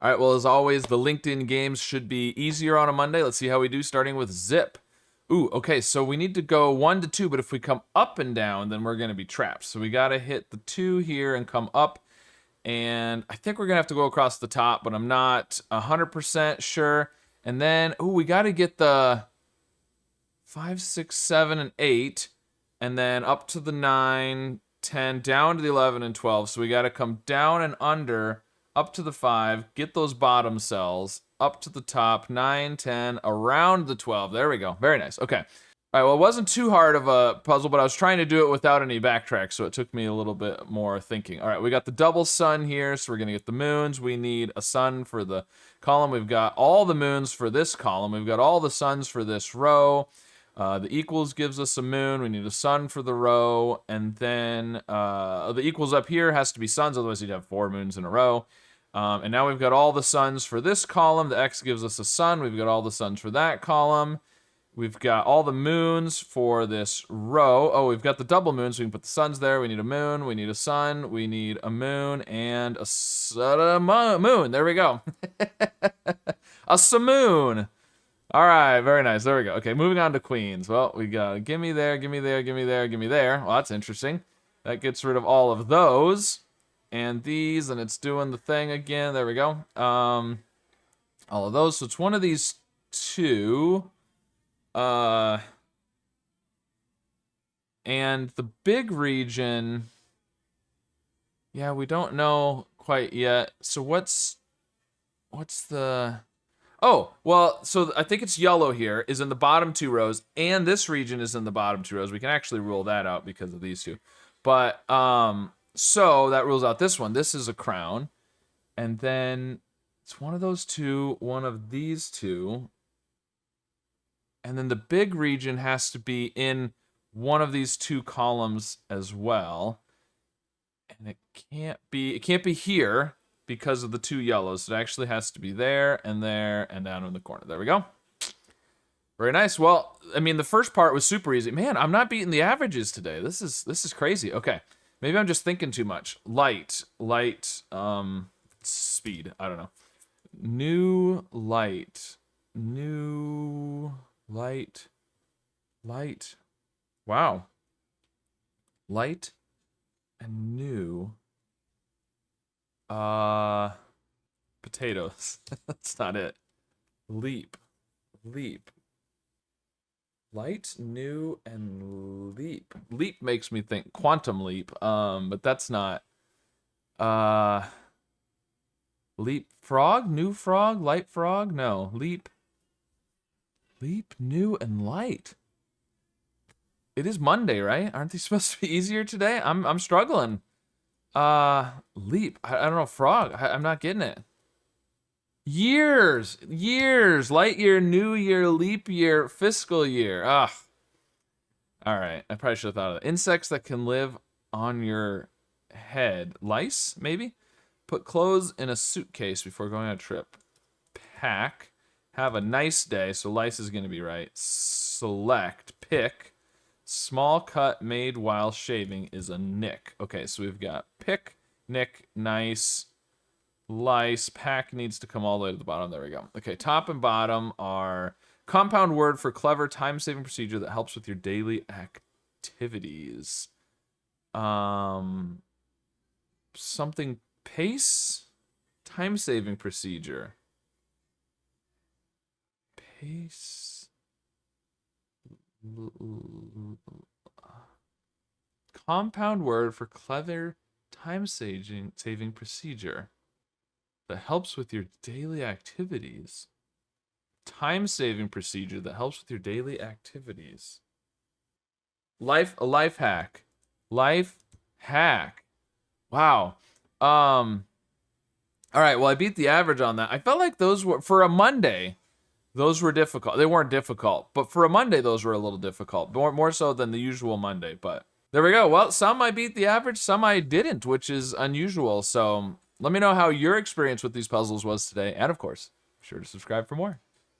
All right, well, as always, the LinkedIn games should be easier on a Monday. Let's see how we do, starting with Zip. Ooh, okay, so we need to go 1 to 2, but if we come up and down, then we're going to be trapped. So we got to hit the 2 here and come up. And I think we're going to have to go across the top, but I'm not 100% sure. And then, ooh, we got to get the 5, 6, 7, and 8. And then up to the 9, 10, down to the 11 and 12. So we got to come down and under, up to the 5, get those bottom cells, up to the top, 9, 10, around the 12. There we go. Very nice. Okay. All right, well, it wasn't too hard of a puzzle, but I was trying to do it without any backtrack, so it took me a little bit more thinking. All right, we got the double sun here, so we're going to get the moons. We need a sun for the column. We've got all the moons for this column. We've got all the suns for this row. The equals gives us a moon. We need a sun for the row. And then the equals up here has to be suns, otherwise you'd have 4 moons in a row. And now we've got all the suns for this column. The x gives us a sun. We've got all the suns for that column. We've got all the moons for this row. Oh, we've got the double moons. So we can put the suns there. We need a moon. We need a sun. We need a moon and a moon. There we go. A simoon. All right, very nice. There we go. Okay, moving on to queens. Well, we got gimme there, gimme there, gimme there, gimme there. Well, that's interesting. That gets rid of all of those. And these, and it's doing the thing again. There we go. All of those. So it's one of these 2. And the big region, yeah, we don't know quite yet. So what's the... Oh, well, so I think it's yellow here is in the bottom 2 rows, and this region is in the bottom 2 rows. We can actually rule that out because of these 2. But, so that rules out this one. This is a crown. And then it's one of those 2, one of these 2. And then the big region has to be in one of these 2 columns as well. And it can't be here because of the 2 yellows. It actually has to be there, and down in the corner. There we go. Very nice. Well, I mean, the first part was super easy. Man, I'm not beating the averages today. This is crazy. Okay. Maybe I'm just thinking too much. Light, speed. I don't know. New light. Wow. Light and new. Potatoes. That's not it. Leap. Light, new, and leap. Leap makes me think quantum leap. But that's not. Leap frog? New frog? Light frog? No. Leap, new, and light. It is Monday, right? Aren't these supposed to be easier today? I'm struggling. Leap. I don't know. Frog. I'm not getting it. Years. Light year, new year, leap year, fiscal year. Ugh. All right. I probably should have thought of it. Insects that can live on your head. Lice, maybe? Put clothes in a suitcase before going on a trip. Pack. Have a nice day. So lice is going to be right. Select. Pick. Small cut made while shaving is a nick. Okay, so we've got pick, nick, nice, lice. Pack needs to come all the way to the bottom. There we go. Okay, top and bottom are compound word for clever time-saving procedure that helps with your daily activities. Something pace? Time-saving procedure. Pace. Compound word for clever time-saving procedure that helps with your daily activities. Time-saving procedure that helps with your daily activities. A life hack. Life hack. Wow. All right, well, I beat the average on that. I felt like those were, for a Monday, those were difficult. They weren't difficult, but for a Monday, those were a little difficult. More so than the usual Monday, but there we go. Well, some I beat the average, some I didn't, which is unusual. So let me know how your experience with these puzzles was today. And of course, be sure to subscribe for more.